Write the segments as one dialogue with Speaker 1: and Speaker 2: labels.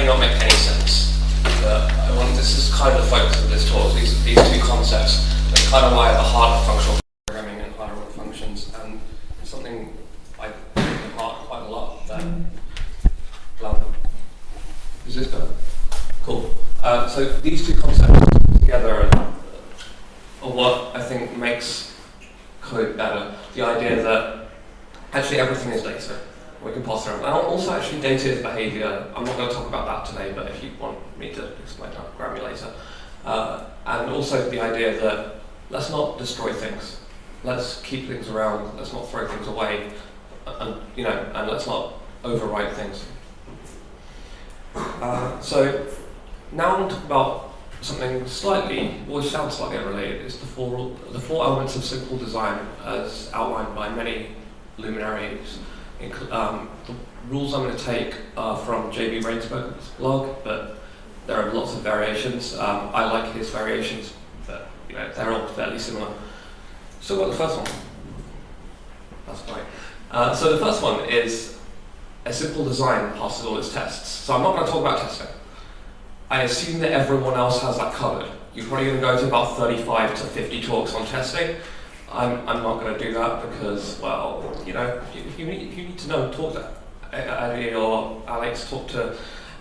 Speaker 1: not make any sense. But this is kind of the focus of this talk, these two concepts. That's kind of why the heart of functional programming and higher order functions, and something I take to heart quite a lot. Is this better? Cool. So these two concepts together are what I think makes code better. The idea that actually everything is data. We can pass around. And also actually data is behavior. I'm not going to talk about that today, but if you want me to explain that, grab me later. And also the idea that let's not destroy things. Let's keep things around. Let's not throw things away. And let's not overwrite things. So now I want to talk about something which sounds slightly unrelated. It's the four elements of simple design as outlined by many luminaries. The rules I'm going to take are from J.B. Rainsberg's blog, but there are lots of variations. I like his variations, but they're all fairly similar. So what the first one? That's right. So the first one is a simple design passes all its tests. So I'm not going to talk about testing. I assume that everyone else has that covered. You're probably going to go to about 35 to 50 talks on testing. I'm not going to do that because, well, if you need to know, talk to Adi or Alex, talk to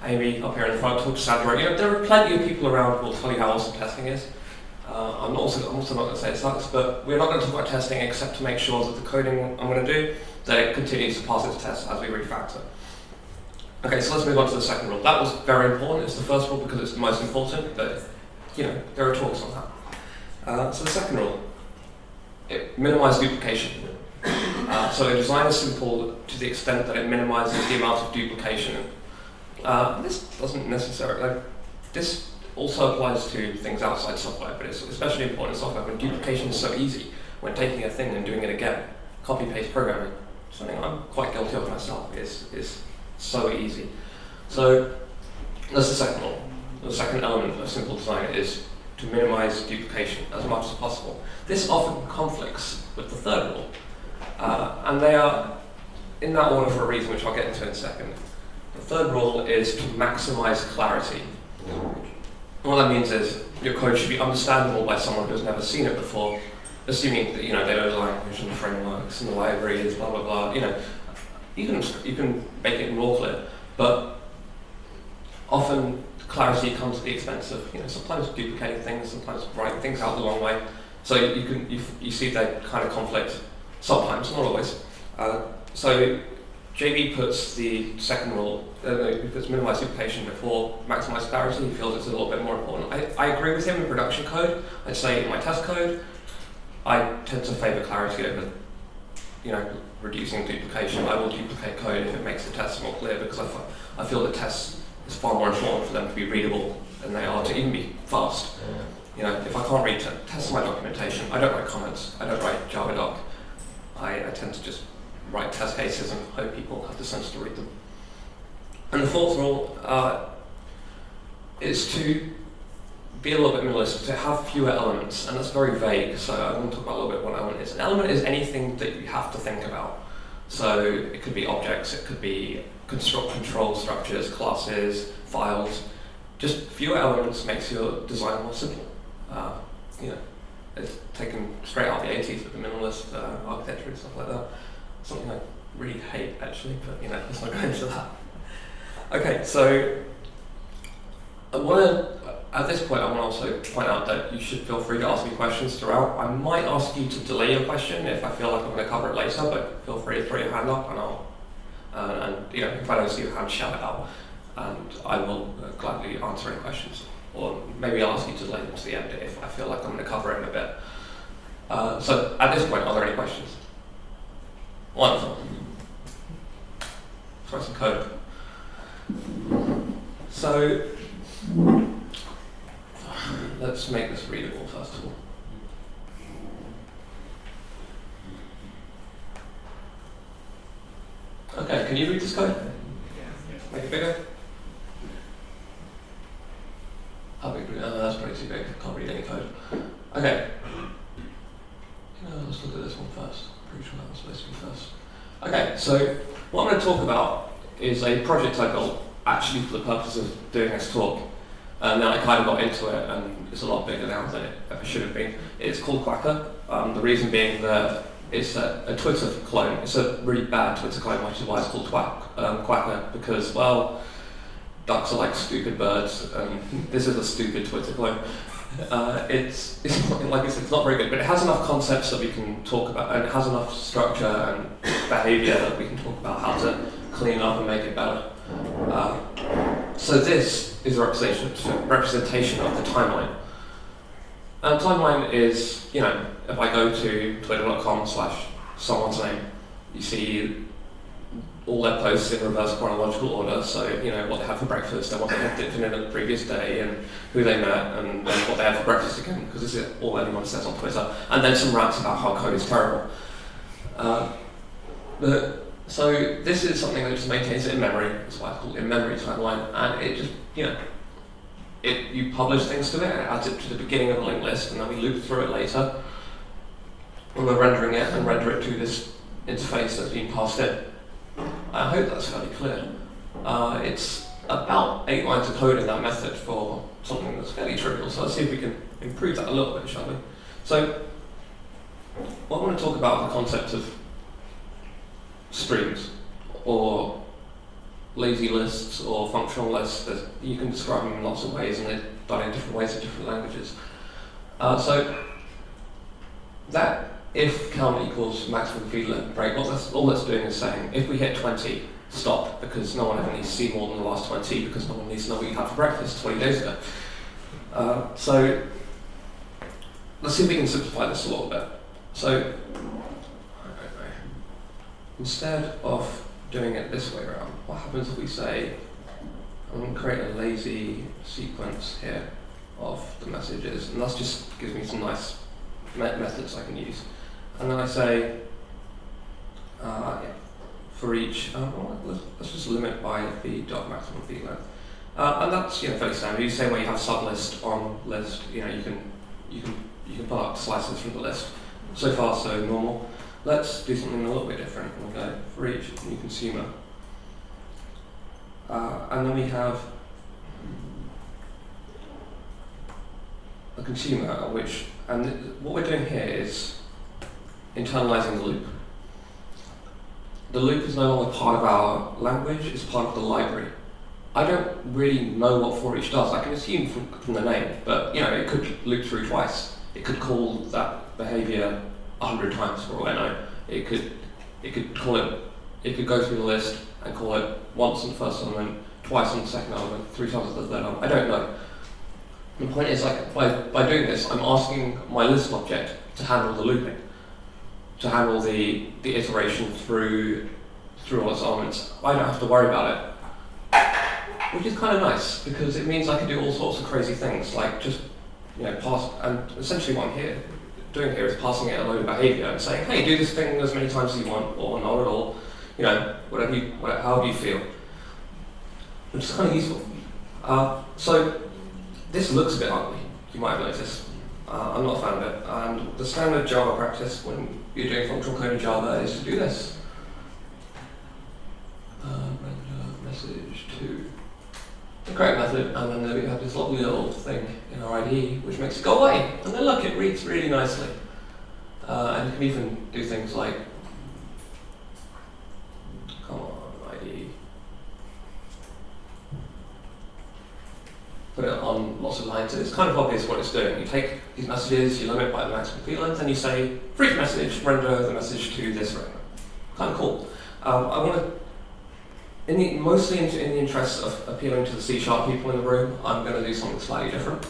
Speaker 1: Amy up here in the front, talk to Sandra. There are plenty of people around who will tell you how awesome testing is. I'm also not going to say it sucks, but we're not going to talk about testing except to make sure that the coding I'm going to do, that it continues to pass its tests as we refactor. Okay, so let's move on to the second rule. That was very important. It's the first rule because it's the most important, but there are talks on that. So the second rule. It minimizes duplication. So a design is simple to the extent that it minimizes the amount of duplication. This doesn't necessarily, this also applies to things outside software, but it's especially important in software when duplication is so easy. When taking a thing and doing it again, copy-paste programming, something I'm quite guilty of myself, is so easy. So that's the second rule. The second element of simple design is to minimize duplication as much as possible. This often conflicts with the third rule, and they are in that order for a reason which I'll get into in a second. The third rule is to maximize clarity. What that means is your code should be understandable by someone who's never seen it before, assuming that they know the language and the frameworks and the libraries, blah blah blah. You can make it raw clear, but often clarity comes at the expense of sometimes duplicating things, sometimes writing things out the long way. So you see that kind of conflict sometimes, not always. So JB puts the second rule, he puts minimize duplication before maximize clarity. He feels it's a little bit more important. I agree with him in production code. I'd say in my test code, I tend to favor clarity over reducing duplication. I will duplicate code if it makes the tests more clear because I feel that tests is far more important for them to be readable than they are to even be fast. If I can't read test my documentation, I don't write comments, I don't write Java doc. I tend to just write test cases and hope people have the sense to read them. And the fourth rule is to be a little bit minimalistic, to have fewer elements, and that's very vague, so I want to talk about a little bit what an element is. An element is anything that you have to think about. So it could be objects, it could be control structures, classes, files. Just fewer elements makes your design more simple. It's taken straight out of the 80s with the minimalist architecture and stuff like that. Something I really hate actually, but let's not go into that. Okay, so at this point I want to also point out that you should feel free to ask me questions throughout. I might ask you to delay your question if I feel like I'm going to cover it later, but feel free to throw your hand up and if I don't see your hand, shout it out, and I will gladly answer any questions. Or maybe I'll ask you to delay them to the end if I feel like I'm going to cover it in a bit. So at this point, are there any questions? Wonderful. Let's write some code. So let's make this readable first of all. Okay, can you read this code? Make it bigger? How big? That's pretty too big. Can't read any code. Okay. Let's look at this one first. Pretty sure that was supposed to be first. Okay, so what I'm going to talk about is a project I built actually for the purpose of doing this talk. And then I kind of got into it, and it's a lot bigger now than it ever should have been. It's called Quacker. The reason being that it's a Twitter clone. It's a really bad Twitter clone, which is why it's called Quacker, because, well, ducks are like stupid birds, and this is a stupid Twitter clone. It's like I said, it's not very good, but it has enough concepts that we can talk about, and it has enough structure and behavior that we can talk about how to clean up and make it better. So this is a representation of the timeline. And timeline is, if I go to twitter.com/someone's name, you see all their posts in reverse chronological order, so what they had for breakfast and what they had for dinner the previous day and who they met and then what they had for breakfast again, because this is all anyone says on Twitter, and then some rants about how code is terrible. So this is something that just maintains it in memory. That's why it's called in-memory timeline, and it just, you publish things to it, and it adds it to the beginning of the linked list, and then we loop through it later when we're rendering it and render it to this interface that's been passed in. I hope that's fairly clear. It's about 8 lines of code in that method for something that's fairly trivial, so let's see if we can improve that a little bit, shall we? So, what I want to talk about is the concept of streams, or lazy lists, or functional lists. You can describe them in lots of ways, and they're done in different ways in different languages. So that if count equals maximum feed length break, all that's doing is saying if we hit 20, stop, because no one ever needs to see more than the last 20, because no one needs to know what you had for breakfast 20 days ago. So let's see if we can simplify this a little bit. So instead of doing it this way around, what happens if we say, I'm going to create a lazy sequence here of the messages, and that just gives me some nice methods I can use. And then I say, for each, let's just limit by the maximum feed length. And that's fairly standard. You say where you have sublist on list, you can pull out slices from the list. So far, so normal. Let's do something a little bit different. We'll go for each new consumer. And then we have a consumer, and what we're doing here is internalizing the loop. The loop is no longer part of our language, it's part of the library. I don't really know what for each does. I can assume from the name, but it could loop through twice. It could call that behavior 100 times for all I know. It could call it. It could go through the list and call it once on the first element, twice on the second element, 3 times on the third element. I don't know. The point is, by doing this, I'm asking my list object to handle the looping, to handle the iteration through all its elements. I don't have to worry about it, which is kind of nice, because it means I can do all sorts of crazy things, like just pass. And essentially, what I'm doing here is passing it a load of behavior and saying, hey, do this thing as many times as you want, or not at all, however you feel, which is kind of useful. So this looks a bit ugly, you might have noticed. I'm not a fan of it. And the standard Java practice when you're doing functional code in Java is to do this. Render message to the correct method, and then we have this lovely little thing in our IDE which makes it go away. And then look, it reads really nicely. And you can even do things like, come on, IDE. Put it on lots of lines, and it's kind of obvious what it's doing. You take these messages, you limit by the maximum feed length, and you say, for each message, render the message to this render. Kind of cool. I want to, mostly in the interest of appealing to the C# people in the room, I'm going to do something slightly different.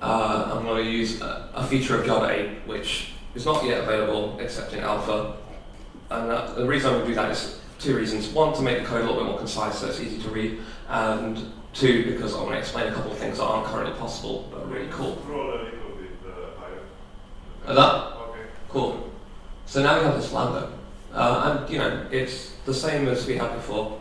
Speaker 1: I'm going to use a feature of Java 8, which is not yet available except in alpha. And the reason I'm going to do that is 2 reasons. 1, to make the code a little bit more concise so it's easy to read, and 2, because I want to explain a couple of things that aren't currently possible but are really cool.
Speaker 2: Scroll a little bit higher.
Speaker 1: That?
Speaker 2: Okay.
Speaker 1: Cool. So now we have this lambda. And it's the same as we had before.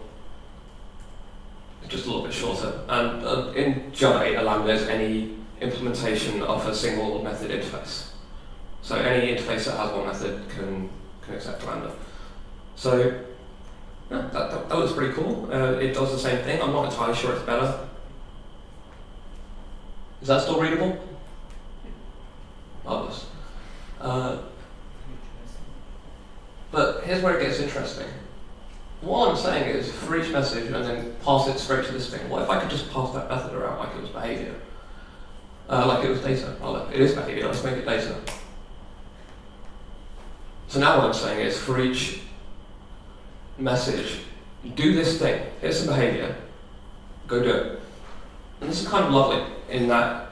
Speaker 1: It's just a little bit shorter. And in Java 8, a lambda is any implementation of a single method interface. So any interface that has one method can accept lambda. So Yeah, that looks pretty cool. It does the same thing. I'm not entirely sure it's better. Is that still readable? Marvelous. But here's where it gets interesting. What I'm saying is, for each message and then pass it straight to this thing, what if I could just pass that method around like it was behavior? Like it was data. Well, it is behavior, let's make it data. So now what I'm saying is, for each message, do this thing, here's some behavior, go do it. And this is kind of lovely in that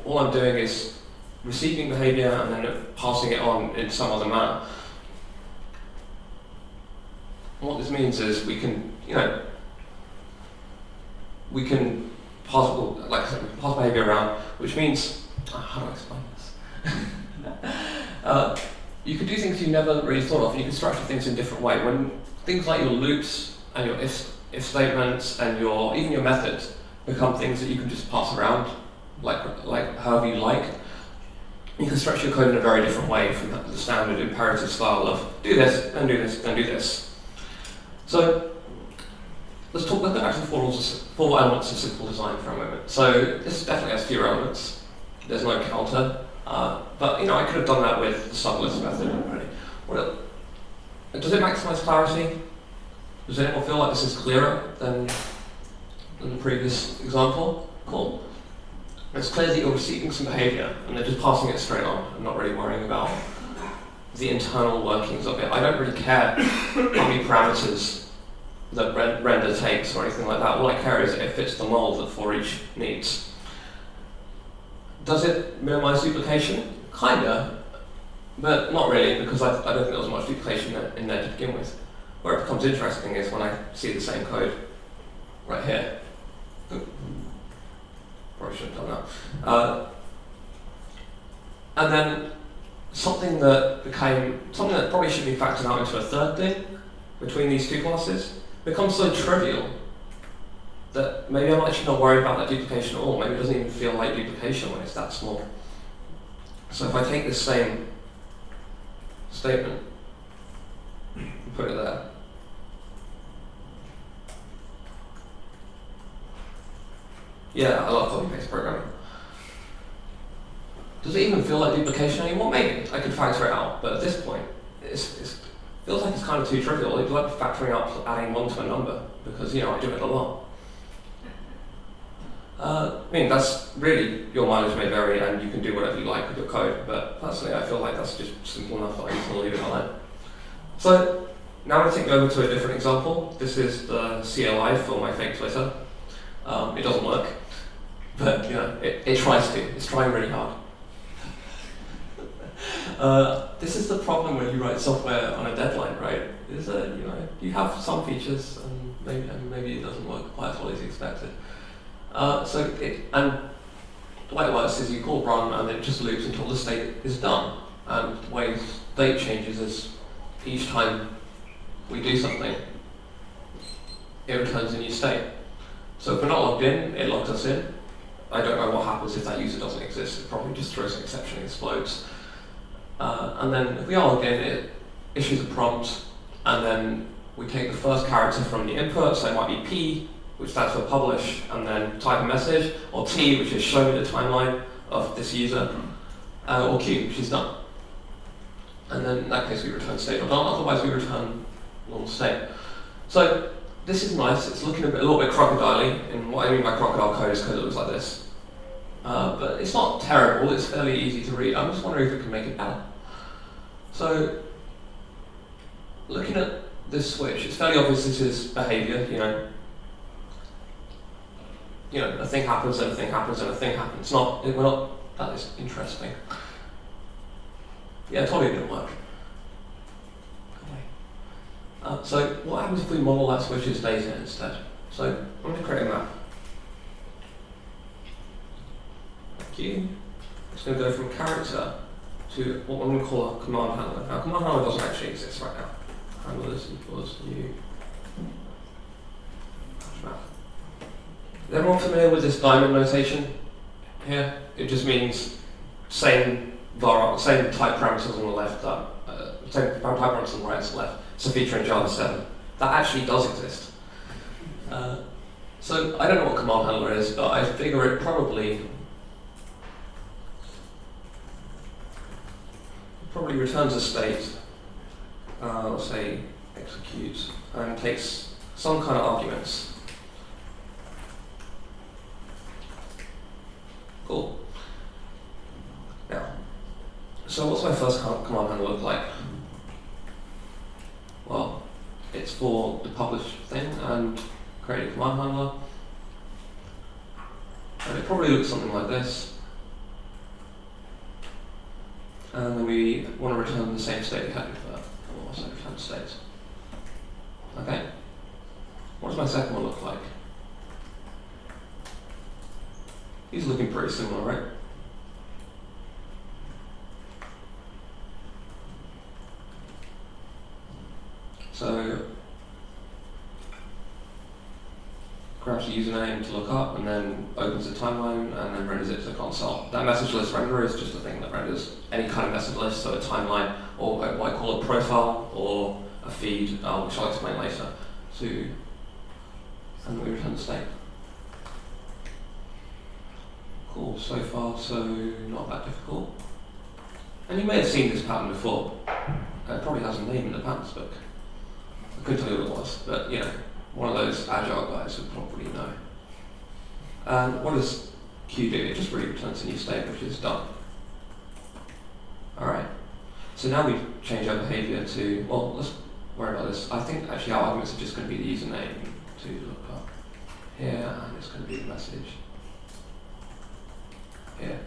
Speaker 1: all I'm doing is receiving behavior and then passing it on in some other manner. And what this means is we can, we can pass behavior around, which means, how do I explain this? You could do things you never really thought of. You can structure things in a different way. When things like your loops and your if statements and even your methods become things that you can just pass around, like however you like, you can structure your code in a very different way from the standard imperative style of do this, then do this, then do this. So let's look at actually four elements of simple design for a moment. So this definitely has fewer elements. There's no counter. But I could have done that with the sublist method already. Does it maximize clarity? Does anyone feel like this is clearer than the previous example? Cool. It's clear that you're receiving some behavior and they're just passing it straight on and not really worrying about the internal workings of it. I don't really care how many parameters that render takes or anything like that. All I care is that it fits the mold that for each needs. Does it minimize duplication? Kinda, but not really, because I don't think there was much duplication in there to begin with. Where it becomes interesting is when I see the same code right here. Ooh. Probably shouldn't have done that. And then something that probably should be factored out into a third thing between these two classes becomes so trivial that maybe I'm actually not worried about that duplication at all. Maybe it doesn't even feel like duplication when it's that small. So if I take this same statement and put it there, yeah, I love copy-paste programming. Does it even feel like duplication anymore? Maybe. I could factor it out, but at this point, it feels like it's kind of too trivial. It's like factoring out adding 1 to a number, because I do it a lot. That's really, your mileage may vary and you can do whatever you like with your code, but personally I feel like that's just simple enough that I just want to leave it alone. So, now I'm going to take you over to a different example. This is the CLI for my fake Twitter. It doesn't work, but it tries to. It's trying really hard. This is the problem when you write software on a deadline, right? Is that you have some features and maybe it doesn't work quite as well as you expected. And the way it works is you call run and it just loops until the state is done. And the way state changes is each time we do something, it returns a new state. So if we're not logged in, it logs us in. I don't know what happens if that user doesn't exist. It probably just throws an exception and explodes. And then if we are logged in, it issues a prompt, and then we take the first character from the input, so it might be P, which stands for publish, and then type a message, or T, which is show me the timeline of this user, or Q, which is done. And then in that case we return state or done, otherwise we return normal state. So this is nice, it's looking a little bit crocodile-y, and what I mean by crocodile code is code that looks like this. But it's not terrible, it's fairly easy to read. I'm just wondering if we can make it better. So, looking at this switch, it's fairly obvious this is behavior, a thing happens and a thing happens and a thing happens. We're not that is interesting. Yeah, totally didn't work. So what happens if we model that switch as data instead? So I'm going to create a map. Thank you. It's going to go from character to what I'm going to call a command handler. Now, command handler doesn't actually exist right now. Handlers equals new map. Is everyone familiar with this diamond notation here? It just means same type parameters on the left, same type parameters on the right as the left. It's a feature in Java 7. that actually does exist. So I don't know what command handler is, but I figure it probably returns a state, let's say execute, and takes some kind of arguments. Cool. Now, so what's my first command handler look like? Well, it's for the publish thing and create a command handler. And it probably looks something like this. And then we want to return the same state we had before, or also return state. Okay. What does my second one look like? These are looking pretty similar, right? So, grabs the username to look up, and then opens the timeline, and then renders it to the console. That message list renderer is just a thing that renders any kind of message list, so a timeline, or what I call a profile, or a feed, which I'll explain later, and we return the state. Cool, so far so not that difficult. And you may have seen this pattern before. It probably has a name in the patterns book. I couldn't tell you what it was, but you know, one of those agile guys would probably know. And what does Q do? It just really returns a new state, which is done. Alright, so now we change our behavior to, well, let's worry about this. I think actually our arguments are just going to be the username to look up here, and it's going to be the message here.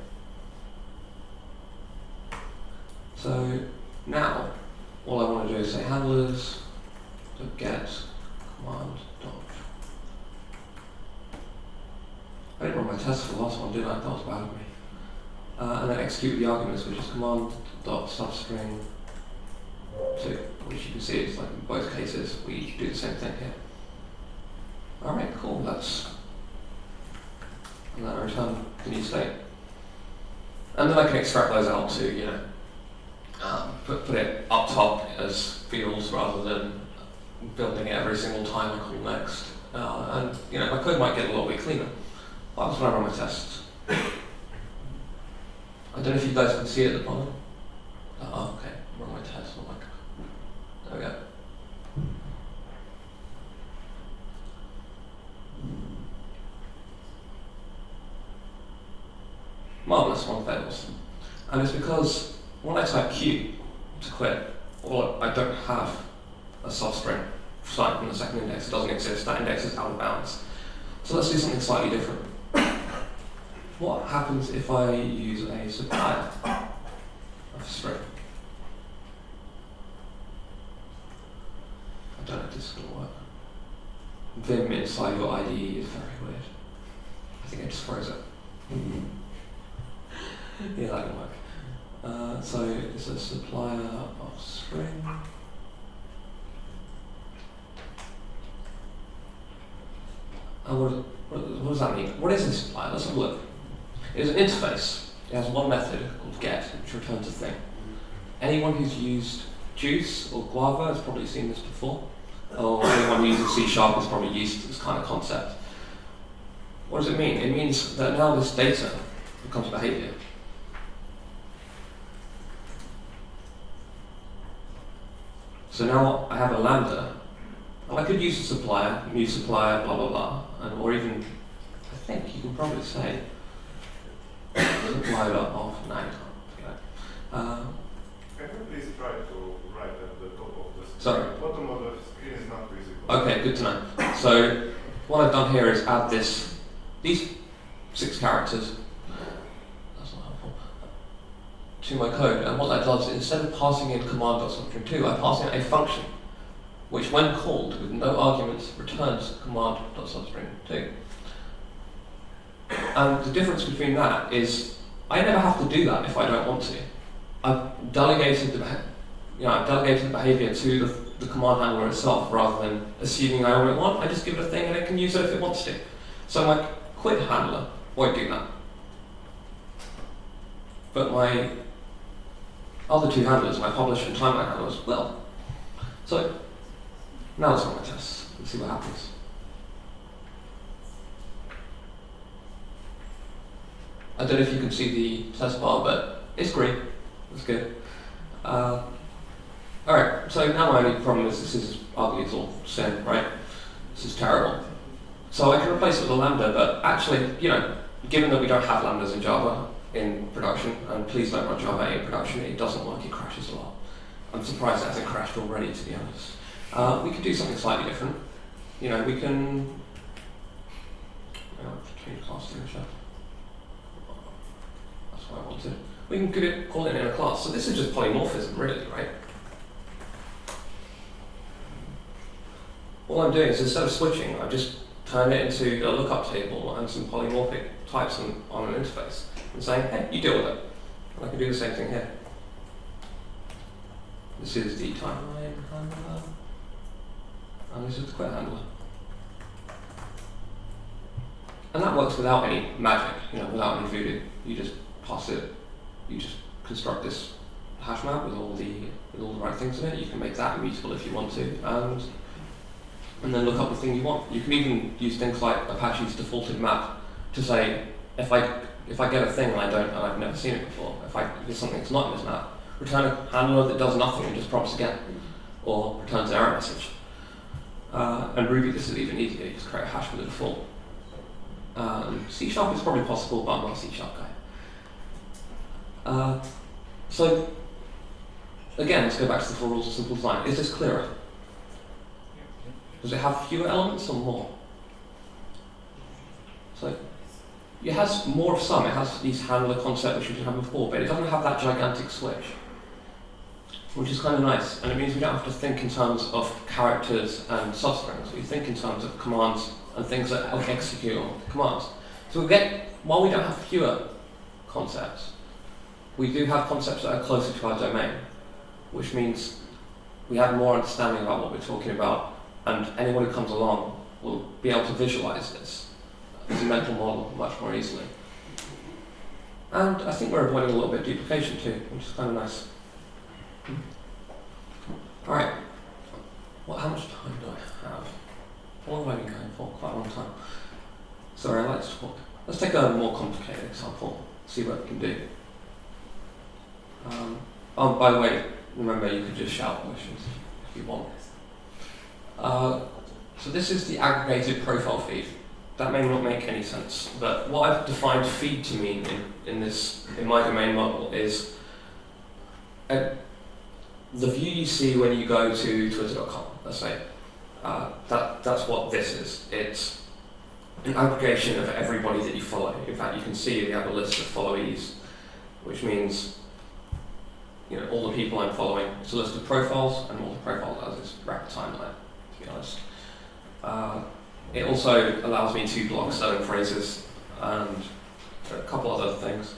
Speaker 1: So now, all I want to do is say handlers get command dot. I didn't run my test for the last one, did I? That was bad of me. And then execute the arguments, which is command dot substring 2, which you can see is like in both cases we do the same thing here. Alright, cool, and then I return the new state. And then I can extract those out to, you know, put it up top as fields rather than building it every single time I call next. And you know, my code might get a little bit cleaner. That's when I run my tests. I don't know if you guys can see it at the bottom. Oh, okay. Run my test. Oh my god. There we go. Marvelous, one fails. And it's because when I type Q to quit, or I don't have a substring starting from the second index, it doesn't exist, that index is out of bounds. So let's do something slightly different. What happens if I use a supplier of string? I don't know if this is going to work. Vim inside your IDE is very weird. I think I just froze it. Yeah, that can work. So it's a supplier of string. What does that mean? What is a supplier? Let's have a look. It's an interface. It has one method called get, which returns a thing. Anyone who's used Juice or Guava has probably seen this before, or anyone who uses C# has probably used this kind of concept. What does it mean? It means that now this data becomes behavior. So now I have a lambda, and I could use a supplier, new supplier, blah blah blah, and or even, I think you can probably say supplier of, no, you can't, forget it.
Speaker 2: Can you please try to write at the top of the screen?
Speaker 1: Sorry.
Speaker 2: The bottom of the screen is not visible.
Speaker 1: Okay, good to know. So what I've done here is add these 6 characters, that's not helpful, to my code, and what that does is instead of passing in command.substring2, I pass in a function which when called with no arguments returns command.substring2. And the difference between that is I never have to do that if I don't want to. I've delegated the behavior to the command handler itself rather than assuming I only want. I just give it a thing and it can use it if it wants to. So my quit handler won't do that. But my other 2 handlers, my publish and timeline handlers, will. So Now let's run my tests and see what happens. I don't know if you can see the test bar, but it's green. That's good. Alright, so now my only problem is this is ugly as all sin, right? This is terrible. So I can replace it with a lambda, but actually, given that we don't have lambdas in Java in production, and please don't run Java 8 in production, it doesn't work, it crashes a lot. I'm surprised it hasn't crashed already, to be honest. We could do something slightly different. We can change class signature. That's what I wanted. We can call it in a class. So this is just polymorphism, really, right? All I'm doing is instead of switching, I've just turned it into a lookup table and some polymorphic types on an interface and saying, hey, you deal with it. And I can do the same thing here. This is the timeline handler, and this is the quit handler. And that works without any magic, without any voodoo. You just pass it, you just construct this hash map with all the right things in it. You can make that immutable if you want to, and then look up the thing you want. You can even use things like Apache's defaulted map to say, if I get a thing and I've never seen it before, if there's something that's not in this map, return a handler that does nothing and just prompts again, or returns an error message. And Ruby, this is even easier. You just create a hash with a default. C# is probably possible, but I'm not a C# guy. So again, let's go back to the 4 rules of simple design. Is this clearer? Does it have fewer elements or more? So it has more of some. It has these handler concept which we didn't have before, but it doesn't have that gigantic switch, which is kind of nice. And it means we don't have to think in terms of characters and substrings. We think in terms of commands and things that execute on commands. So while we don't have fewer concepts, we do have concepts that are closer to our domain, which means we have more understanding about what we're talking about, and anyone who comes along will be able to visualize this as a mental model much more easily. And I think we're avoiding a little bit of duplication too, which is kind of nice. Alright, how much time do I have? What have I been going for? Quite a long time. Sorry, I like to talk. Let's take a more complicated example, see what we can do. By the way, remember you could just shout questions if you want. So this is the aggregated profile feed. That may not make any sense, but what I've defined feed to mean in my domain model is the view you see when you go to twitter.com, let's say. That's what this is. It's an aggregation of everybody that you follow. In fact, you can see we have a list of followees, which means all the people I'm following. It's a list of profiles, and all the profile does is wrap a timeline, to be honest. It also allows me to block certain phrases and a couple other things.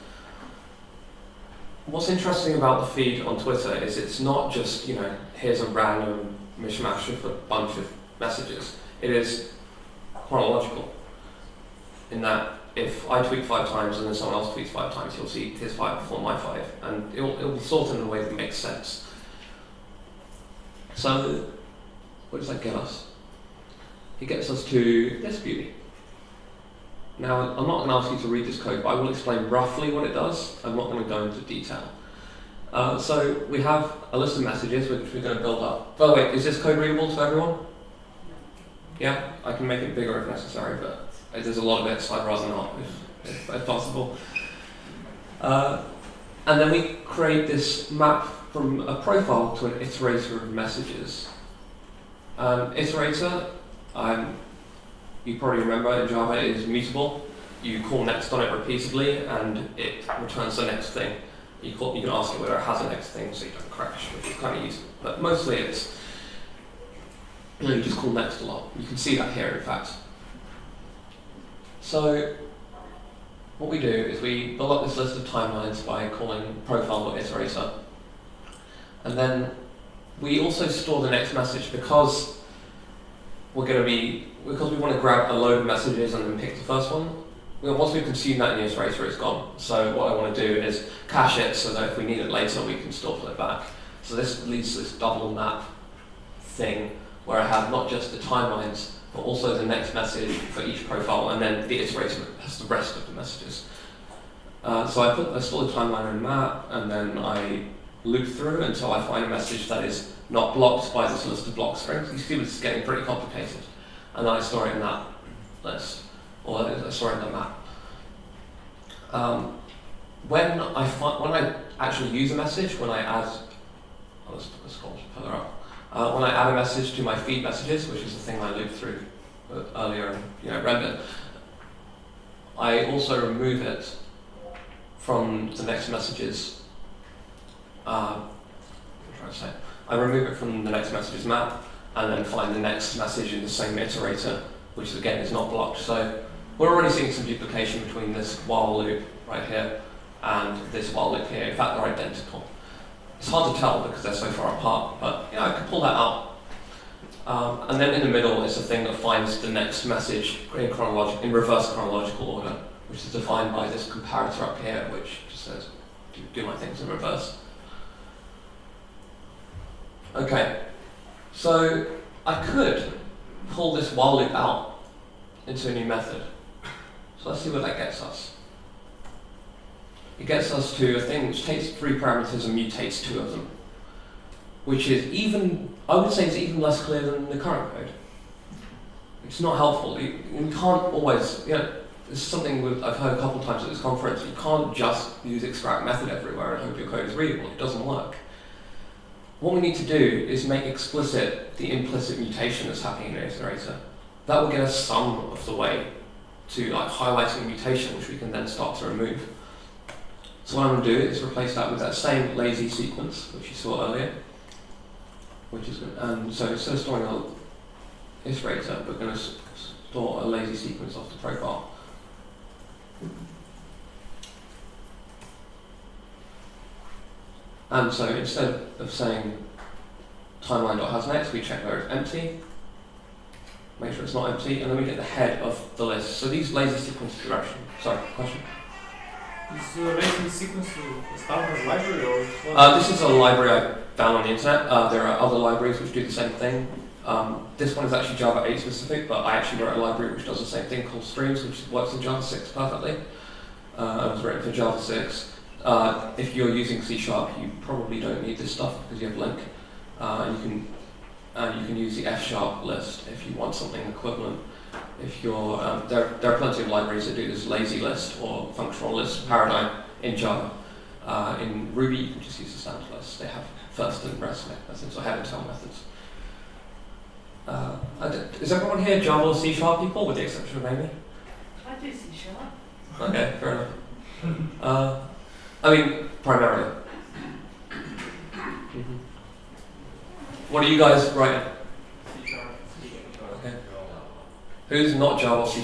Speaker 1: What's interesting about the feed on Twitter is it's not just, here's a random mishmash of a bunch of messages. It is chronological, in that if I tweet 5 times and then someone else tweets 5 times, you'll see his 5 before my 5, and it'll be sorted in a way that makes sense. So, what does that get us? It gets us to this beauty. Now, I'm not going to ask you to read this code, but I will explain roughly what it does. I'm not going to go into detail. So we have a list of messages which we're going to build up. By the way, is this code readable to everyone? Yeah, I can make it bigger if necessary, but there's a lot of it, so I'd rather not, if possible. And then we create this map from a profile to an iterator of messages. Iterator, you probably remember in Java, it is mutable. You call next on it repeatedly, and it returns the next thing. You can ask it whether it has a next thing, so you don't crash, which is kind of useful. But mostly it's, you just call next a lot. You can see that here, in fact. So what we do is we build up this list of timelines by calling profile.iterator. And then we also store the next message because we want to grab a load of messages and then pick the first one. Once we consume that in the iterator, it's gone. So what I want to do is cache it so that if we need it later, we can still pull it back. So this leads to this double map thing where I have not just the timelines, but also the next message for each profile, and then the iterator has the rest of the messages. So I store the timeline in a map, and then I loop through until I find a message that is not blocked by this list of block strings. You see this is getting pretty complicated. And then I store it in that list, or I store it in the map. When I actually use a message, when I add, let's scroll further up. When I add a message to my feed messages, which is the thing I looped through earlier and rendered, I also remove it from the next messages. What am I trying to say? I remove it from the next messages map, and then find the next message in the same iterator, which again is not blocked. So we're already seeing some duplication between this while loop right here and this while loop here. In fact, they're identical. It's hard to tell because they're so far apart, but I could pull that out. And then in the middle is the thing that finds the next message in reverse chronological order, which is defined by this comparator up here, which just says, do my things in reverse. Okay, so I could pull this while loop out into a new method. So let's see what that gets us. It gets us to a thing which takes 3 parameters and mutates 2 of them, which is I would say it's even less clear than the current code. It's not helpful. You can't always, this is something I've heard a couple of times at this conference, you can't just use extract method everywhere and hope your code is readable. It doesn't work. What we need to do is make explicit the implicit mutation that's happening in the iterator. That will get us some of the way to highlighting a mutation, which we can then start to remove. So what I'm going to do is replace that with that same lazy sequence, which you saw earlier. Which is good. So instead of storing an iterator, we're going to store a lazy sequence off the profile. And so instead of saying timeline.hasNext, we check where it's empty, make sure it's not empty, and then we get the head of the list. So these lazy sequence direction. Sorry, question?
Speaker 3: Is lazy sequence a standard library or what?
Speaker 1: This is a library I found on the internet. There are other libraries which do the same thing. This one is actually Java 8 specific, but I actually wrote a library which does the same thing called Streams, which works in Java 6 perfectly. It was written for Java 6. If you're using C#, you probably don't need this stuff because you have link. And you can use the F# list if you want something equivalent. If you're there are plenty of libraries that do this lazy list or functional list paradigm in Java. In Ruby, you can just use the standard list. They have first and rest methods or head and tail methods. Is everyone here Java or C# people, with the exception of Amy?
Speaker 4: I do C#.
Speaker 1: Okay, fair enough. Primarily. What are you guys writing?
Speaker 3: C#.
Speaker 1: Okay. Who's not Java or C#?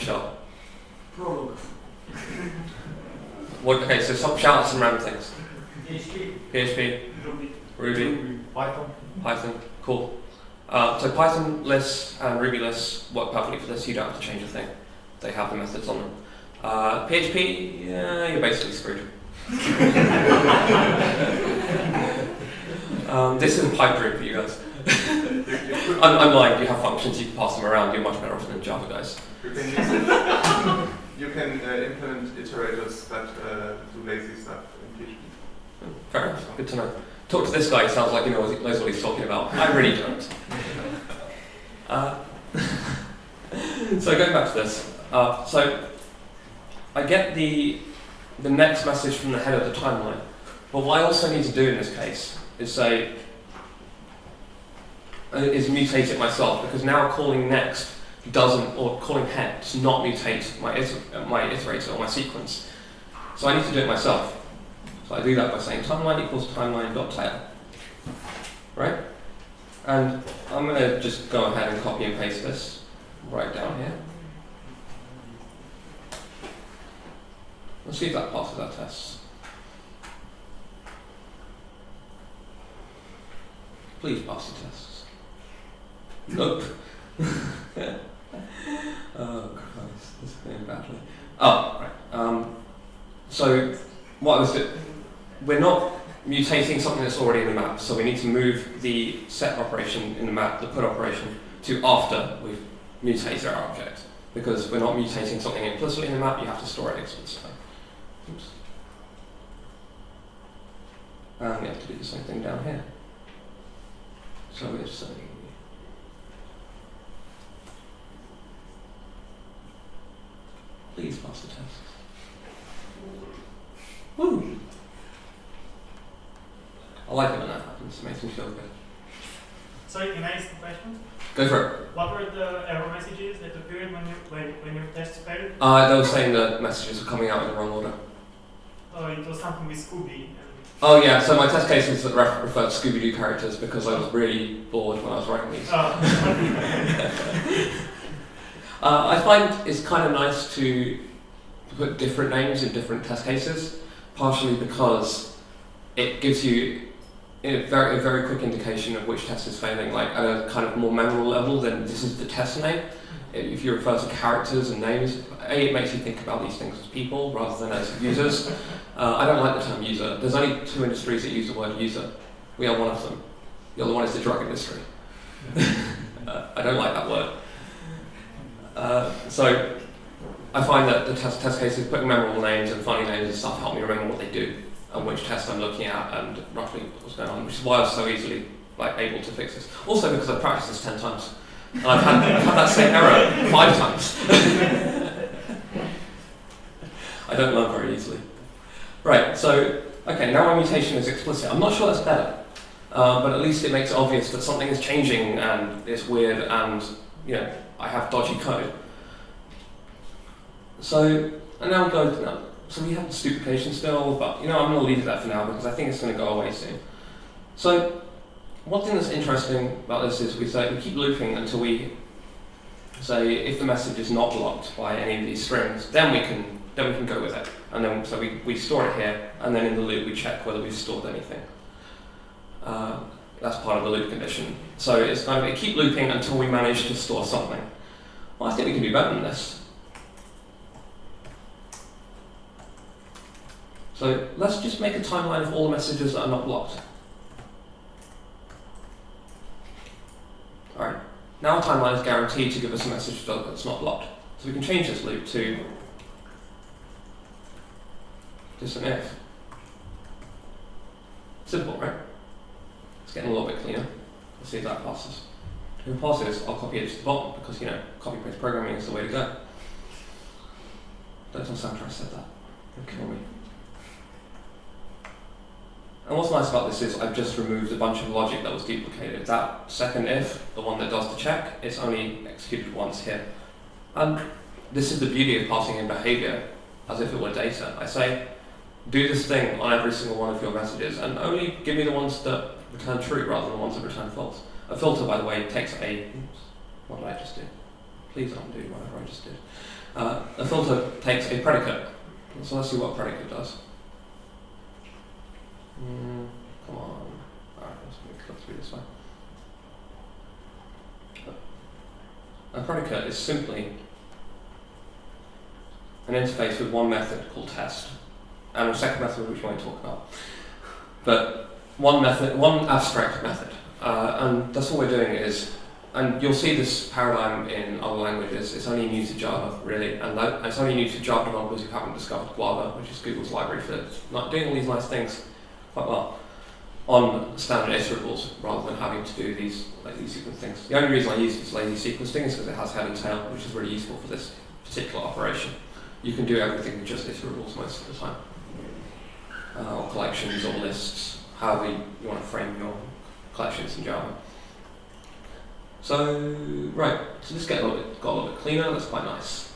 Speaker 3: Prolog.
Speaker 1: Okay, so shout out some random things. PHP,
Speaker 3: Ruby.
Speaker 1: Python, cool. So Python lists and Ruby lists work perfectly for this. You don't have to change a thing. They have the methods on them. PHP, you're basically screwed. This is a pipe dream for you guys. I'm lying, you have functions, you can pass them around, you're much better off than Java guys.
Speaker 2: You can use it. You can implement iterators that do lazy stuff in PHP.
Speaker 1: Fair enough, good to know. Talk to this guy, he sounds like he knows what he's talking about. I really don't. So going back to this. So I get the next message from the head of the timeline. But what I also need to do in this case is mutate it myself, because now calling next calling head does not mutate my iterator or my sequence. So I need to do it myself. So I do that by saying timeline equals timeline.tail. Right? And I'm going to just go ahead and copy and paste this right down here. Let's see if that passes our tests. Please pass the tests. Nope. Oh Christ, this is going badly. Oh, right. So what I was doing, we're not mutating something that's already in the map, so we need to move the set operation in the map, the put operation, to after we've mutated our object. Because we're not mutating something implicitly in the map, you have to store it explicitly. Oops. And we have to do the same thing down here. So we're saying, please pass the test. Woo! I like it when that happens, it makes me feel good.
Speaker 4: Sorry, can I ask a question?
Speaker 1: Go for it.
Speaker 4: What were the error messages that appeared when your test failed?
Speaker 1: They were saying that messages were coming out in the wrong order.
Speaker 4: Oh, it was something with Scooby.
Speaker 1: Oh yeah, so my test cases that referred to Scooby-Doo characters because I was really bored when I was writing these.
Speaker 4: Oh.
Speaker 1: I find it's kind of nice to put different names in different test cases, partially because it gives you a very quick indication of which test is failing, like at a kind of more memorable level than this is the test name. If you refer to characters and names, it makes you think about these things as people rather than as users. I don't like the term user. There's only 2 industries that use the word user. We are one of them. The other one is the drug industry. I don't like that word. So I find that the test cases, putting memorable names and funny names and stuff help me remember what they do and which test I'm looking at and roughly what's going on, which is why I was so easily able to fix this. Also because I've practiced this 10 times. And I've had that same error 5 times. I don't learn very easily. Right, so, okay, now my mutation is explicit. I'm not sure that's better, but at least it makes it obvious that something is changing and it's weird and, I have dodgy code. So, and now we go, so we have this duplication still, but, I'm going to leave it there for now because I think it's going to go away soon. So, one thing that's interesting about this is we keep looping until we say if the message is not blocked by any of these strings, then we can go with it. And then so we store it here, and then in the loop we check whether we've stored anything. That's part of the loop condition. So it's kind of we keep looping until we manage to store something. Well, I think we can do better than this. So let's just make a timeline of all the messages that are not blocked. Alright, now our timeline is guaranteed to give us a message that's not blocked. So we can change this loop to just an if. Simple, right? It's getting a little bit cleaner. Let's see if that passes. If it passes, I'll copy it to the bottom because, copy-paste programming is the way to go. Don't tell Sandra I said that. He'll kill me. And what's nice about this is I've just removed a bunch of logic that was duplicated. That second if, the one that does the check, it's only executed once here. And this is the beauty of passing in behavior as if it were data. I say, do this thing on every single one of your messages and only give me the ones that return true rather than the ones that return false. A filter, by the way, takes what did I just do? Please undo whatever I just did. A filter takes a predicate. So let's see what a predicate does. Come on. Alright, let's click through this way. A predicate is simply an interface with one method called test, and a second method which we won't talk about. But one abstract method. And that's all we're doing is, and you'll see this paradigm in other languages, it's only new to Java, really, and it's only new to Java developers who haven't discovered Guava, which is Google's library for doing all these nice things quite well on standard iterables rather than having to do these lazy sequence things. The only reason I use this lazy sequencing is because it has head and tail, which is really useful for this particular operation. You can do everything with just iterables most of the time. Or collections or lists, however you want to frame your collections in Java. So, right, so this got a little bit cleaner, that's quite nice.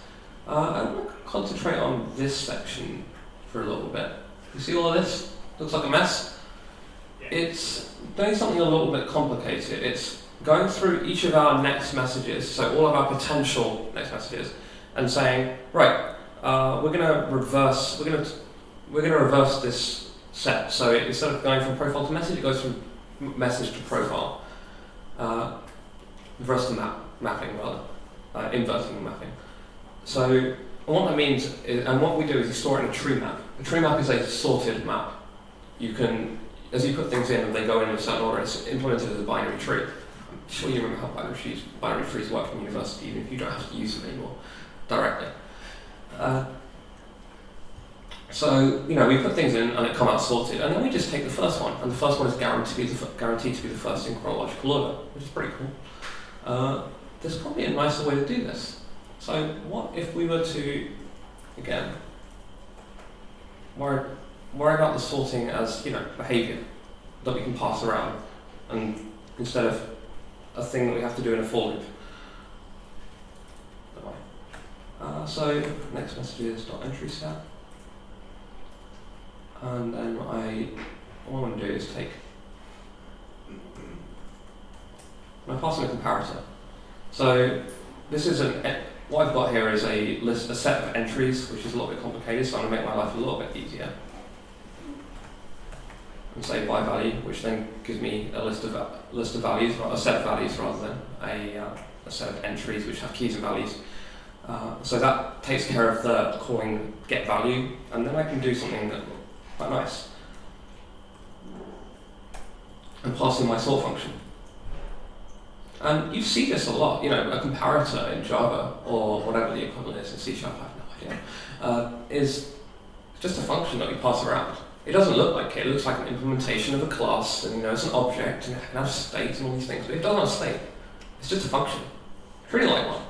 Speaker 1: I'm going to concentrate on this section for a little bit. You see all of this? Looks like a mess. It's doing something a little bit complicated. It's going through each of our next messages, so all of our potential next messages, and saying, right, we're going to reverse this set. So instead of going from profile to message, it goes from message to profile. Reverse the mapping rather, inverting the mapping. So and what that means is, and what we do is we store it in a tree map. A tree map is a sorted map. You can, as you put things in and they go in a certain order, it's implemented as a binary tree. I'm sure you remember how binary trees work in university, even if you don't have to use them anymore directly. So, we put things in and it come out sorted, and then we just take the first one, and the first one is guaranteed to be the first in chronological order, which is pretty cool. There's probably a nicer way to do this. So what if we were to, again, worry about the sorting as, behavior that we can pass around, and instead of a thing that we have to do in a for loop. So next message is .entry stat. And then what I want to do is take, I'm passing a comparator. So this is what I've got here is a set of entries, which is a little bit complicated, so I'm going to make my life a little bit easier. And say by value, which then gives me a list of values, or a set of values rather than a set of entries which have keys and values. So that takes care of the calling get value, and then I can do something that quite nice. And pass in my sort function. And you see this a lot, a comparator in Java or whatever the equivalent is in C#, I have no idea, is just a function that we pass around. It doesn't look like it looks like an implementation of a class, and it's an object, and it can have state and all these things, but it doesn't have state. It's just a function. It's really like one.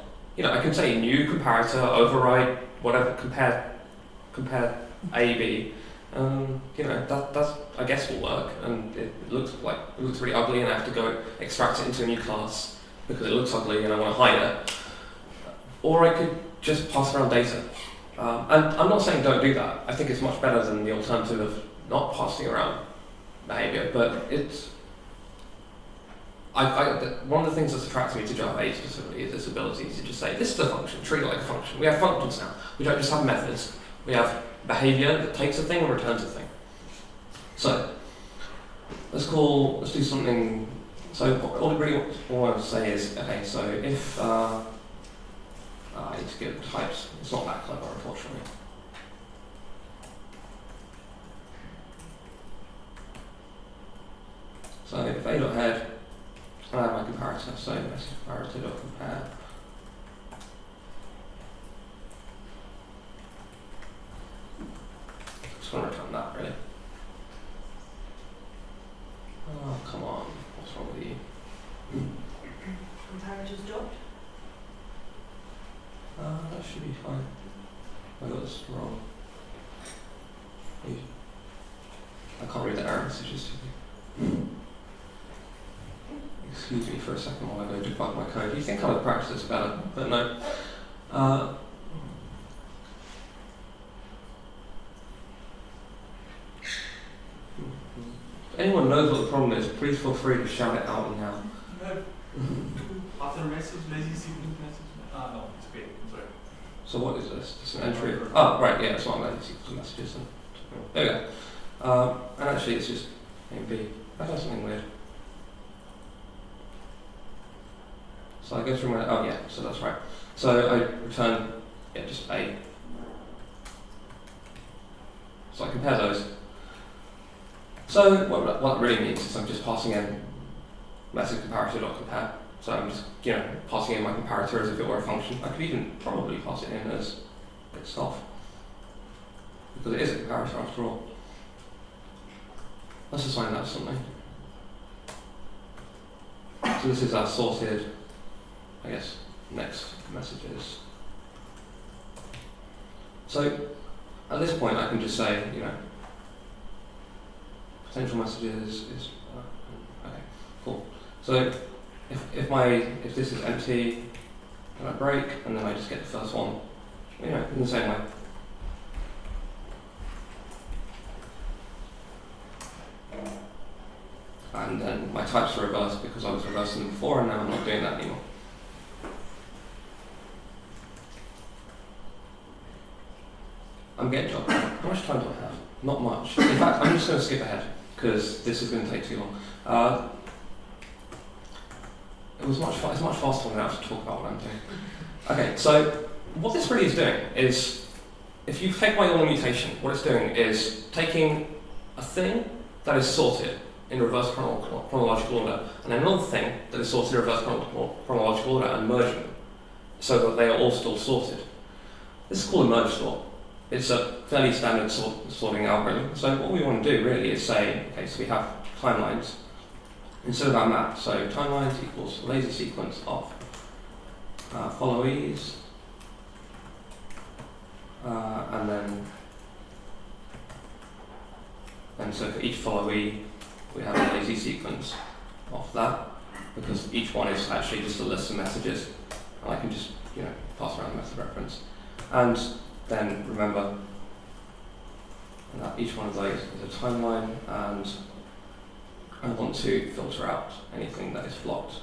Speaker 1: I can say new comparator, override, whatever, compare A, B. That's I guess will work, and it looks really ugly, and I have to go extract it into a new class because it looks ugly and I want to hide it. Or I could just pass around data. And I'm not saying don't do that. I think it's much better than the alternative of not passing around behavior, but it's one of the things that's attracted me to Java 8 specifically is its ability to just say, this is a function, treat it like a function. We have functions now. We don't just have methods. We have behavior that takes a thing and returns a thing. So, let's do something. So, all I really want to say is, okay, so if I need to give types, it's not that clever, unfortunately. So, if a.head, I have my comparator, so message comparator.compare. Just want to return that, really. Oh, come on. What's wrong with you?
Speaker 5: Comparators dot?
Speaker 1: That should be fine. I got this wrong. I can't read the error messages. Excuse me for a second while I go debug my code. You think I would practice this better, but no. If anyone knows what the problem is, please feel free to shout it out now.
Speaker 3: After message, lazy sequence message. No, it's okay. I'm sorry.
Speaker 1: So what is this? It's an entry. Oh, right, yeah, it's not lazy sequence messages. There we go. And actually, it's just A and B. That does something weird. So I go through my, oh yeah, so that's right. So I return, just A. So I compare those. So what that really means is I'm just passing in message comparator.compare. So I'm just, passing in my comparator as if it were a function. I could even probably pass it in as itself, because it is a comparator after all. Let's assign that to something. So this is our sorted, I guess, next messages. So at this point I can just say, potential messages is, okay, cool. So if this is empty, then I break, and then I just get the first one, in the same way. And then my types are reversed because I was reversing them before, and now I'm not doing that anymore. I'm getting job. How much time do I have? Not much. In fact, I'm just going to skip ahead because this is going to take too long. It's much faster when I have to talk about what I'm doing. Okay, so what this really is doing is, if you take my YAML mutation, what it's doing is taking a thing that is sorted in reverse chronological order, and another thing that is sorted in reverse chronological order and merging them so that they are all still sorted. This is called a merge sort. It's a fairly standard sorting algorithm. So what we want to do really is say, okay, so we have timelines instead of our map. So timelines equals lazy sequence of followees, and so for each followee we have a lazy sequence of that, because each one is actually just a list of messages, and I can just pass around the method reference. And then remember that each one of those is a timeline, and I want to filter out anything that is blocked.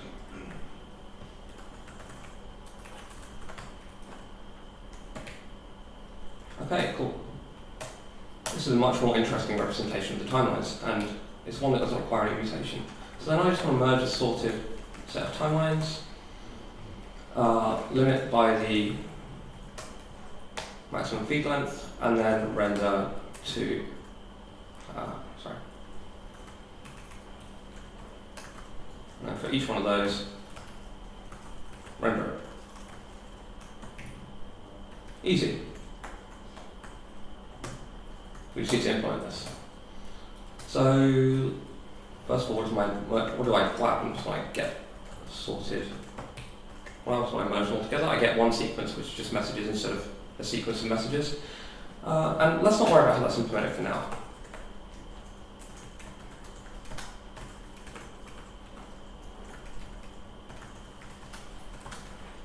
Speaker 1: Okay, cool. This is a much more interesting representation of the timelines, and it's one that doesn't require any mutation. So then I just want to merge a sorted set of timelines, limit by the maximum feed length, and then render to, and then for each one of those, render it. Easy. We just need to implement this. So, first of all, what do I flatten so I get sorted? Well, so I merge them all together. I get one sequence which is just messages instead of a sequence of messages. And let's not worry about how that's implemented for now.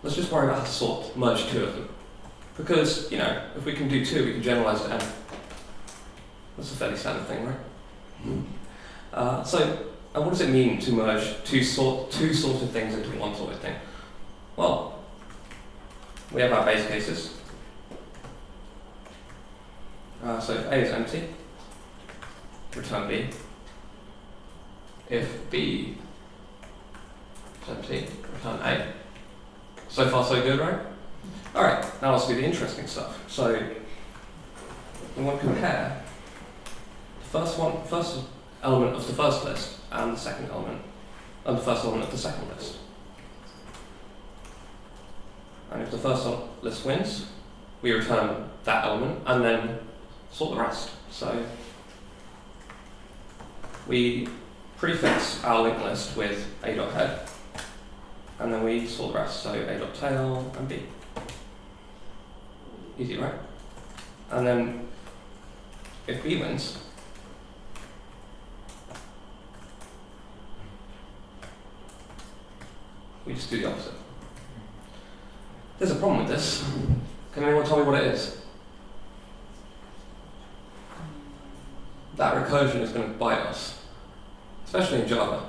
Speaker 1: Let's just worry about how to merge two of them. Because, if we can do two, we can generalize to n. That's a fairly standard thing, right? And what does it mean to merge two sorted things into one sorted thing? Well, we have our base cases. So if A is empty, return B. If B is empty, return A. So far so good, right? Alright, now let's do the interesting stuff. So we want to compare the first element of the first list and the second element, and the first element of the second list. And if the first list wins, we return that element and then sort the rest. So we prefix our linked list with a.head, and then we sort the rest. So a.tail and b. Easy, right? And then if b wins, we just do the opposite. There's a problem with this. Can anyone tell me what it is? That recursion is going to bite us, especially in Java.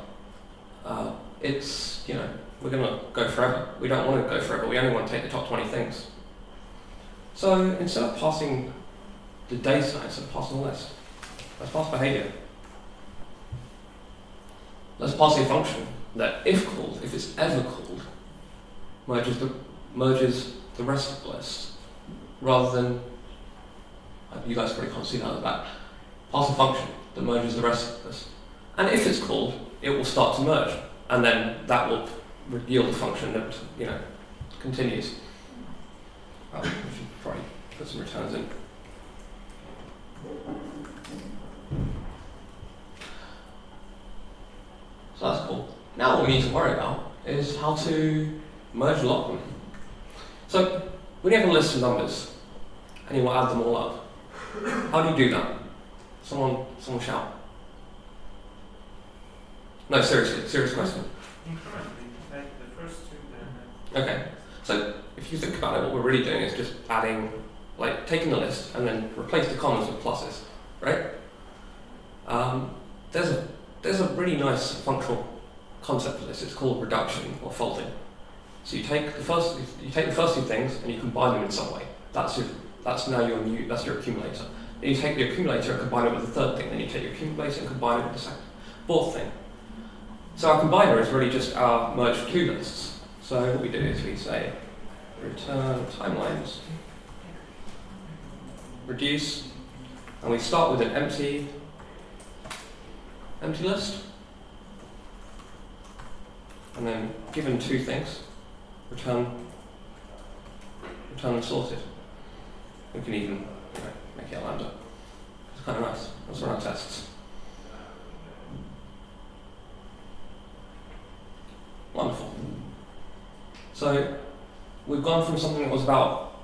Speaker 1: We're going to go forever. We don't want to go forever. We only want to take the top 20 things. So instead of passing the data, instead of passing the list, let's pass behavior. Let's pass a function that, if called, if it's ever called, merges the rest of the list, rather than, you guys probably can't see that at the back, pass a function that merges the rest of the list. And if it's called, it will start to merge, and then that will yield a function that continues. We should probably put some returns in. So that's cool. Now what we need to worry about is how to merge lock them. So when you have a list of numbers and you want to add them all up, how do you do that? Someone shout. No, seriously, serious question.
Speaker 4: Incrementally, like the first two, then.
Speaker 1: Okay, so if you think about it, what we're really doing is just adding, taking the list and then replace the commas with pluses, right? There's a really nice functional concept for this. It's called reduction or folding. So you take the first two things and you combine them in some way. That's your accumulator. Then you take the accumulator and combine it with the third thing. Then you take your accumulator and combine it with the fourth thing. So our combiner is really just our merged two lists. So what we do is we say return timelines, reduce, and we start with an empty empty list. And then given two things, return and sorted. We can even make it a lambda. It's kind of nice. Let's run our tests. Wonderful. So we've gone from something that was about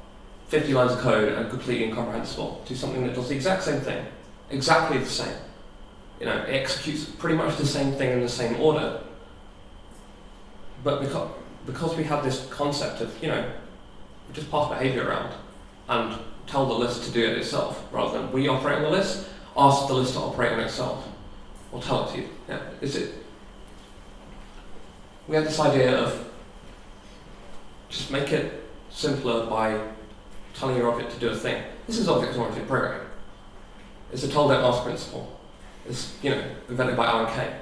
Speaker 1: 50 lines of code and completely incomprehensible to something that does the exact same thing, exactly the same. It executes pretty much the same thing in the same order. But because we have this concept of, we just pass behavior around and tell the list to do it itself, rather than we operate on the list, ask the list to operate on itself, or tell it to you. We have this idea of just make it simpler by telling your object to do a thing. This is object-oriented programming. It's a tell, don't ask principle. It's, invented by T.A.K.E.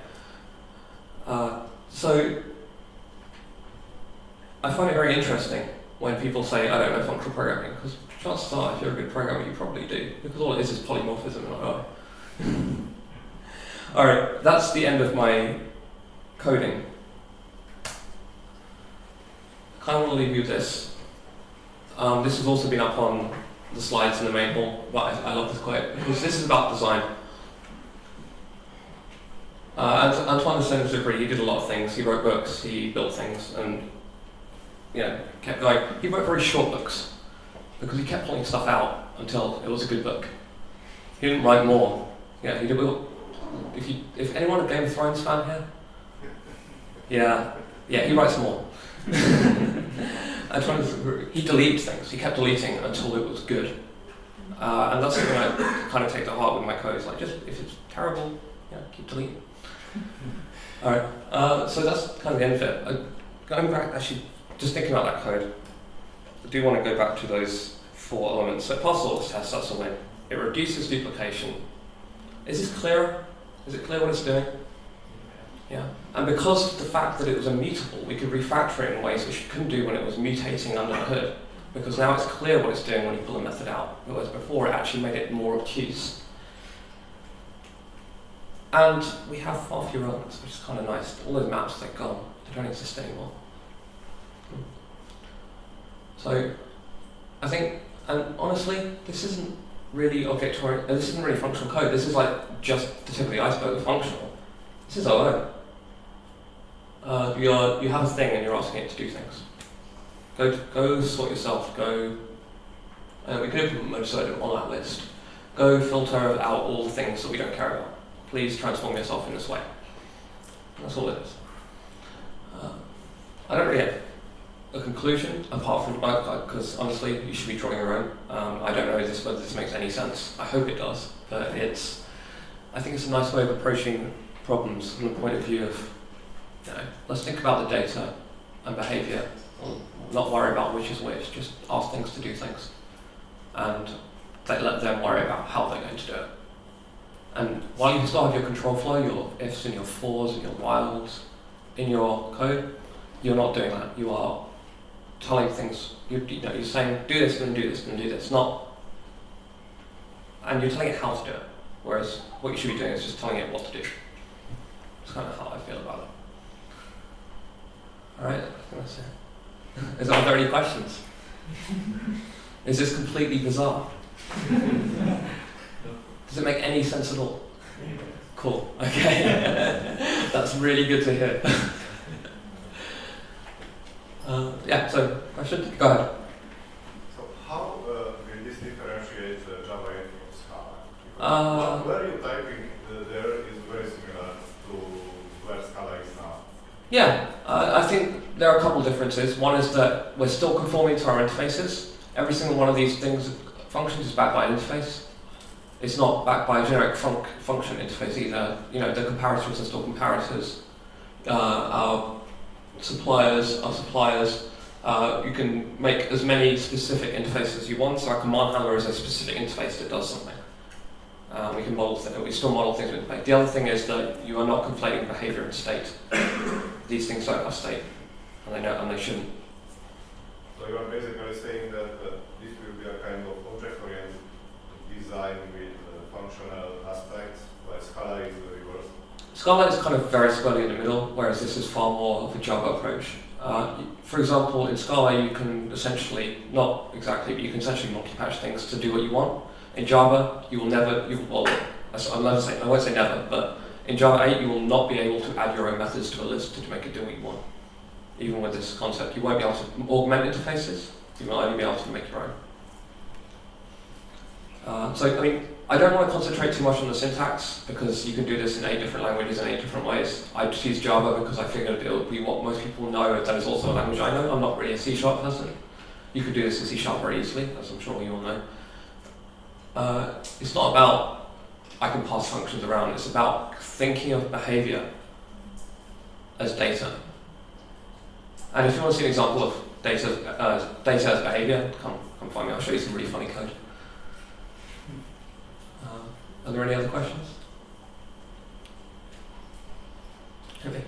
Speaker 1: So I find it very interesting when people say, I don't know functional programming, because chances are, if you're a good programmer, you probably do, because all it is polymorphism. Alright, that's the end of my coding. I kind of want to leave you with this. This has also been up on the slides in the main hall, but I love this quote, because this is about design. Antoine de Saint-Exupéry, he did a lot of things. He wrote books, he built things, and kept going. He wrote very short books because he kept pulling stuff out until it was a good book. He didn't write more. He did. If anyone a Game of Thrones fan here, he writes more. He deleted things. He kept deleting until it was good, and that's something I kind of take to heart with my code. It's like, just if it's terrible, keep deleting. All right. So that's kind of the end of it. Going back, actually. Just thinking about that code, I do want to go back to those 4 elements. So pass orders test, that's a win. It reduces duplication. Is this clearer? Is it clear what it's doing? Yeah. And because of the fact that it was immutable, we could refactor it in ways which you couldn't do when it was mutating under the hood. Because now it's clear what it's doing when you pull a method out. Whereas before it actually made it more obtuse. And we have far fewer elements, which is kind of nice. All those maps, they're gone. They don't exist anymore. So, I think, and honestly, this isn't really object-oriented, this isn't really functional code. This is like just the tip of the iceberg of functional. This is our own. You have a thing and you're asking it to do things. Go sort yourself. Go. We can implement most of it on that list. Go filter out all the things that we don't care about. Please transform yourself in this way. That's all it is. I don't really have a conclusion, apart from, because honestly, you should be drawing your own. I don't know whether this makes any sense. I hope it does, but I think it's a nice way of approaching problems from the point of view of, let's think about the data and behavior, not worry about which is which, just ask things to do things. And let them worry about how they're going to do it. And while you can still have your control flow, your ifs and your fors and your whiles in your code, you're not doing that. You are telling things, you're saying, do this, and do this, and do this. And you're telling it how to do it. Whereas what you should be doing is just telling it what to do. That's kind of how I feel about it. Alright, I think that's it. Are there any questions? Is this completely bizarre? Does it make any sense at all? Cool, okay. That's really good to hear. So question? Go ahead.
Speaker 5: So how will this differentiate Java 8 from Scala? Where you typing there is very similar to where Scala is now.
Speaker 1: Yeah, I think there are a couple differences. One is that we're still conforming to our interfaces. Every single one of these functions is backed by an interface. It's not backed by a generic function interface either. The comparators are still comparators. Our suppliers are suppliers. You can make as many specific interfaces as you want. So our command handler is a specific interface that does something. We still model things with state. The other thing is that you are not conflating behavior and state. These things don't have state, and they shouldn't.
Speaker 5: So you are basically saying that this will be a kind of object-oriented design with functional aspects, while Scala is the reverse.
Speaker 1: Scala is kind of very squarely in the middle, whereas this is far more of a Java approach. For example, in Scala you can essentially, not exactly, but you can essentially multi-patch things to do what you want. In Java, you will never, I won't say never, but in Java 8 you will not be able to add your own methods to a list to make it do what you want. Even with this concept, you won't be able to augment interfaces, you will only be able to make your own. So, I mean, I don't want to concentrate too much on the syntax because you can do this in 8 different languages in 8 different ways. I just use Java because I figured it would be what most people know. That is also a language I know. I'm not really a C# person. You could do this in C# very easily, as I'm sure you all know. It's not about I can pass functions around. It's about thinking of behavior as data. And if you want to see an example of data as behavior, come find me. I'll show you some really funny code. Are there any other questions? Okay.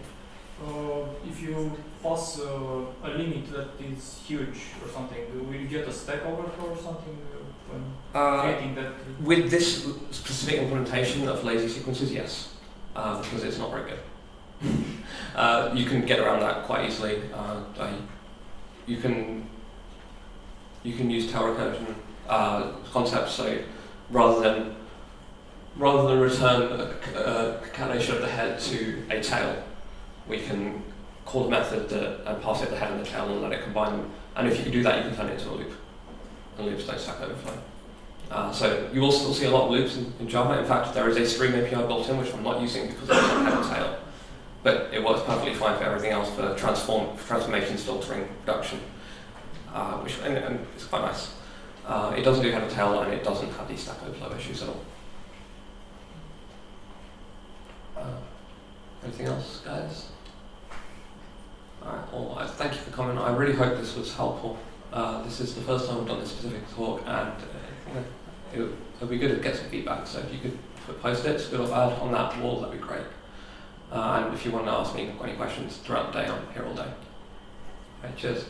Speaker 3: If you pass a limit that is huge or something, will you get a stack overflow or something when creating that?
Speaker 1: With this specific implementation of lazy sequences, yes, because it's not very good. You can get around that quite easily. You can use tail recursion concepts. So rather than return a concatenation of the head to a tail, we can call a method and pass it the head and the tail and let it combine them. And if you can do that, you can turn it into a loop. And loops don't stack overflow. So you will still see a lot of loops in Java. In fact, there is a stream API built in, which I'm not using because it doesn't have a tail. But it works perfectly fine for everything else, for transformations, filtering, reduction, and it's quite nice. It doesn't do head and tail, and it doesn't have these stack overflow issues at all. Anything else, guys? Alright, well, thank you for coming. I really hope this was helpful. This is the first time I've done this specific talk, and it would be good to get some feedback. So if you could post it, good or bad, on that wall, that'd be great. And if you want to ask me any questions throughout the day, I'm here all day. Okay, cheers.